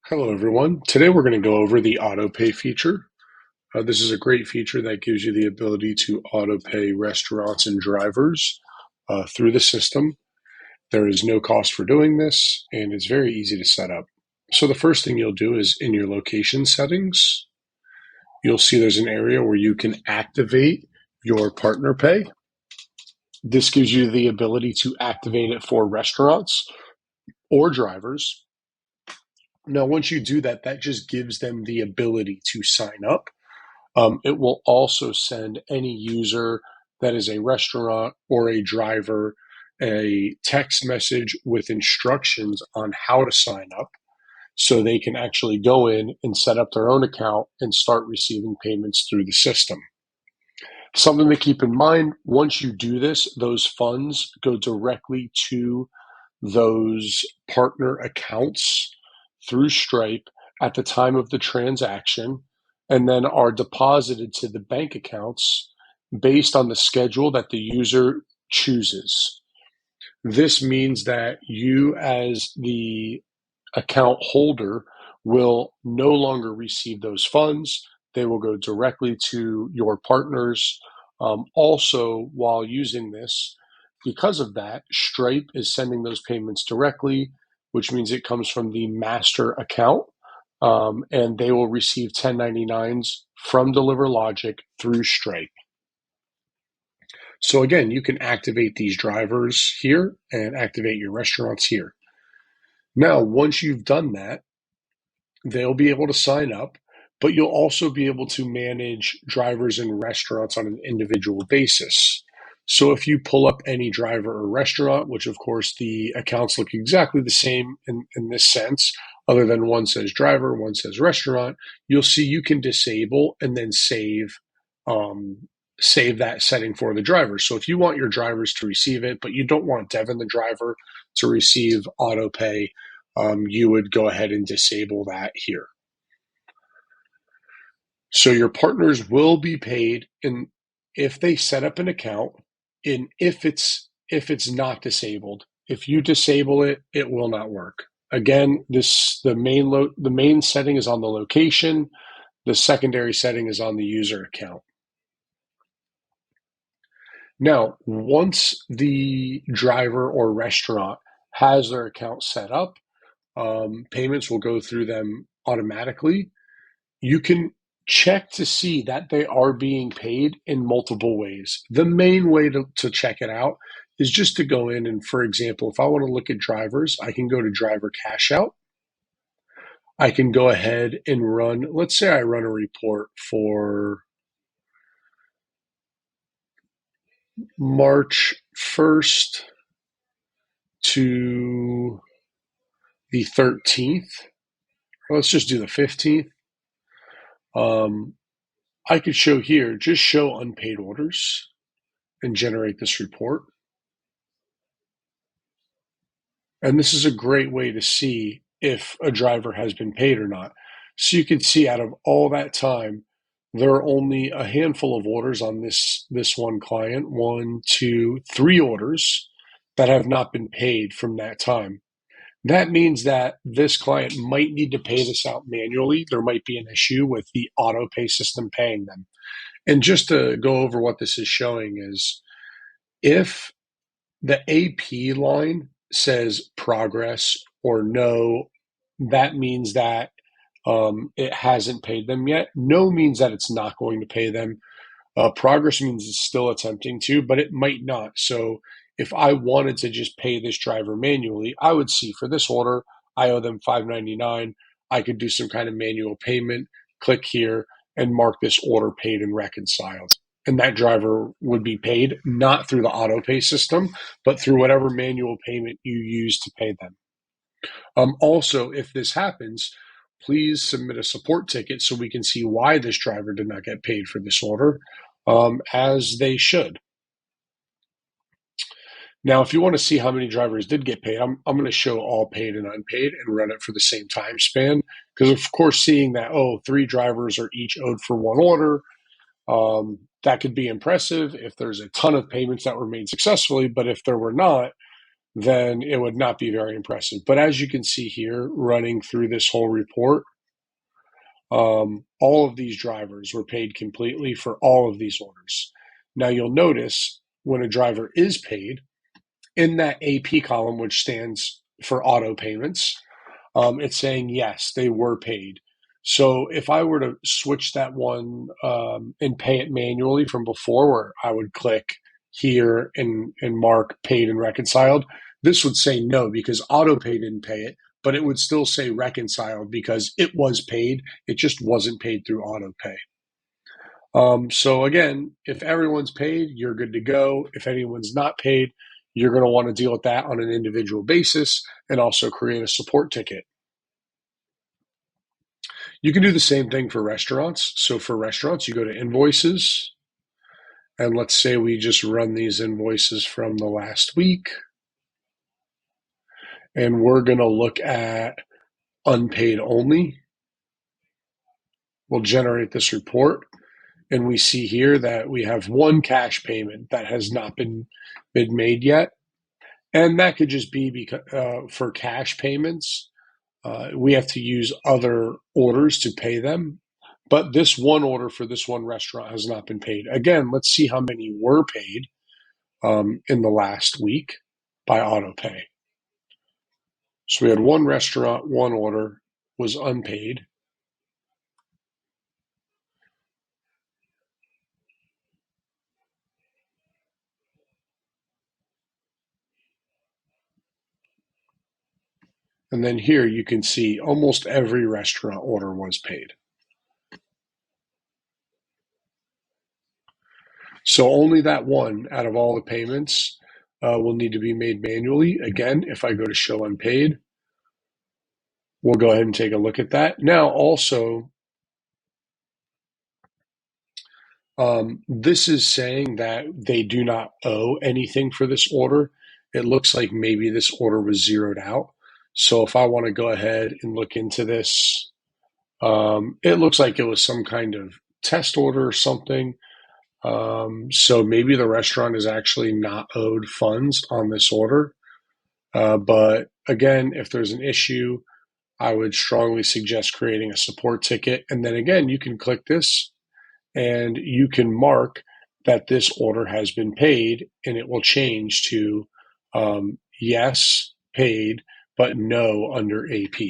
Hello, everyone. Today we're going to go over the auto pay feature. This is a great feature that gives you the ability to auto pay restaurants and drivers through the system. There is no cost for doing this, and it's very easy to set up. So the first thing you'll do is in your location settings, you'll see there's an area where you can activate your partner pay. This gives you the ability to activate it for restaurants or drivers. Now, once you do that, that just gives them the ability to sign up. It will also send any user that is a restaurant or a driver a text message with instructions on how to sign up so they can actually go in and set up their own account and start receiving payments through the system. Something to keep in mind, once you do this, those funds go directly to those partner accounts through Stripe at the time of the transaction, and then are deposited to the bank accounts based on the schedule that the user chooses. This means that you, as the account holder, will no longer receive those funds. They will go directly to your partners. Also, while using this, because of that, Stripe is sending those payments directly, which means it comes from the master account, and they will receive 1099s from DeliverLogic through Stripe. So again, you can activate these drivers here and activate your restaurants here. Now, once you've done that, they'll be able to sign up, but you'll also be able to manage drivers and restaurants on an individual basis. So if you pull up any driver or restaurant, which of course the accounts look exactly the same in this sense, other than one says driver, one says restaurant, you'll see you can disable and then save that setting for the driver. So if you want your drivers to receive it, but you don't want Devin the driver to receive auto pay, you would go ahead and disable that here. So your partners will be paid if they set up an account, and if it's not disabled. If you disable it, it will not work. Again, the main setting is on the location. The secondary setting is on the user account. Now, once the driver or restaurant has their account set up, payments will go through them automatically. You can check to see that they are being paid in multiple ways. The main way to check it out is just to go in and, for example, if I want to look at drivers, I can go to driver cash out. I can go ahead and let's say I run a report for March 1st to the 13th. Let's just do the 15th. I could show here, just show unpaid orders and generate this report. And this is a great way to see if a driver has been paid or not. So you can see out of all that time, there are only a handful of orders on this one client, 1, 2, 3 orders that have not been paid from that time. That means that this client might need to pay this out manually. There might be an issue with the auto pay system paying them. And just to go over what this is showing is if the AP line says progress or no, that means that it hasn't paid them yet. No means that it's not going to pay them. Progress means it's still attempting to, but it might not. So if I wanted to just pay this driver manually, I would see for this order, I owe them $5.99. I could do some kind of manual payment, click here, and mark this order paid and reconciled. And that driver would be paid not through the auto pay system, but through whatever manual payment you use to pay them. Also, if this happens, please submit a support ticket so we can see why this driver did not get paid for this order, as they should. Now, if you want to see how many drivers did get paid, I'm going to show all paid and unpaid and run it for the same time span. Because, of course, seeing that, 3 drivers are each owed for one order, that could be impressive if there's a ton of payments that were made successfully. But if there were not, then it would not be very impressive. But as you can see here, running through this whole report, all of these drivers were paid completely for all of these orders. Now you'll notice when a driver is paid, in that AP column, which stands for auto payments, it's saying yes, they were paid. So if I were to switch that one and pay it manually from before, where I would click here and mark paid and reconciled, this would say no because AutoPay didn't pay it, but it would still say reconciled because it was paid. It just wasn't paid through AutoPay. So again, if everyone's paid, you're good to go. If anyone's not paid, you're going to want to deal with that on an individual basis and also create a support ticket. You can do the same thing for restaurants. So for restaurants, you go to invoices, and let's say we just run these invoices from the last week, and we're going to look at unpaid only. We'll generate this report, and we see here that we have one cash payment that has not been made yet, and that could just be because for cash payments, we have to use other orders to pay them. But this one order for this one restaurant has not been paid. Again, let's see how many were paid in the last week by AutoPay. So we had one restaurant, one order was unpaid. And then here you can see almost every restaurant order was paid. So only that one out of all the payments will need to be made manually. Again, if I go to show unpaid, we'll go ahead and take a look at that. Now also, this is saying that they do not owe anything for this order. It looks like maybe this order was zeroed out. So if I want to go ahead and look into this, it looks like it was some kind of test order or something. So maybe the restaurant is actually not owed funds on this order. But again, if there's an issue, I would strongly suggest creating a support ticket. And then again, you can click this and you can mark that this order has been paid, and it will change to yes, paid, but no under AP.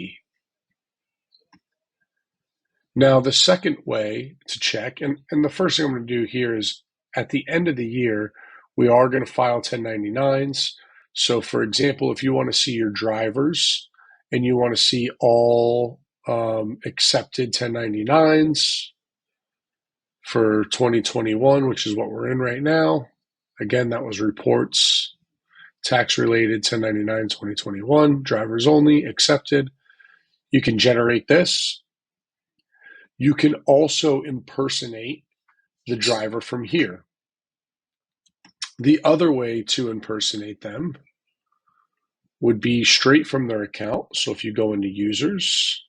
Now, the second way to check, and the first thing I'm going to do here is at the end of the year, we are going to file 1099s. So, for example, if you want to see your drivers and you want to see all accepted 1099s for 2021, which is what we're in right now, again, that was reports, tax related 1099 2021, drivers only, accepted. You can generate this. You can also impersonate the driver from here. The other way to impersonate them would be straight from their account. So if you go into users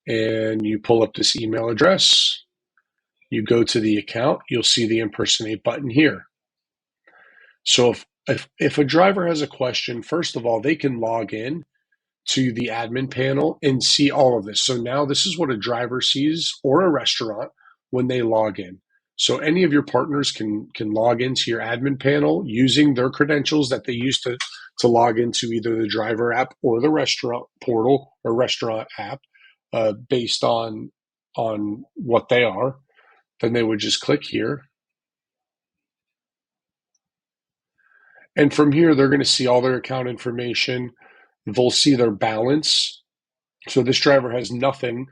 and you pull up this email address, you go to the account, you'll see the impersonate button here. So if a driver has a question, first of all, they can log in to the admin panel and see all of this. So now this is what a driver sees, or a restaurant, when they log in. So any of your partners can log into your admin panel using their credentials that they use to log into either the driver app or the restaurant portal or restaurant app, based on what they are. Then they would just click here. And from here, they're going to see all their account information. They'll see their balance. So this driver has nothing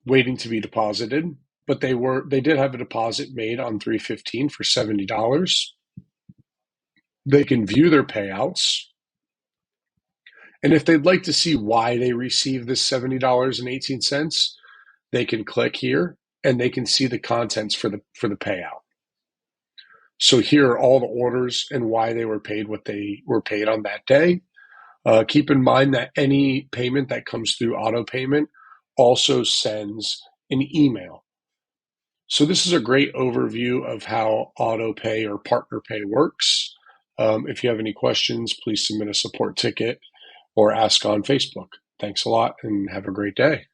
waiting to be deposited, but they did have a deposit made on 3/15 for $70. They can view their payouts. And if they'd like to see why they received this $70.18, they can click here and they can see the contents for the payout. So here are all the orders and why they were paid what they were paid on that day. Keep in mind that any payment that comes through auto payment also sends an email. So this is a great overview of how auto pay or partner pay works. If you have any questions, please submit a support ticket or ask on Facebook. Thanks a lot and have a great day.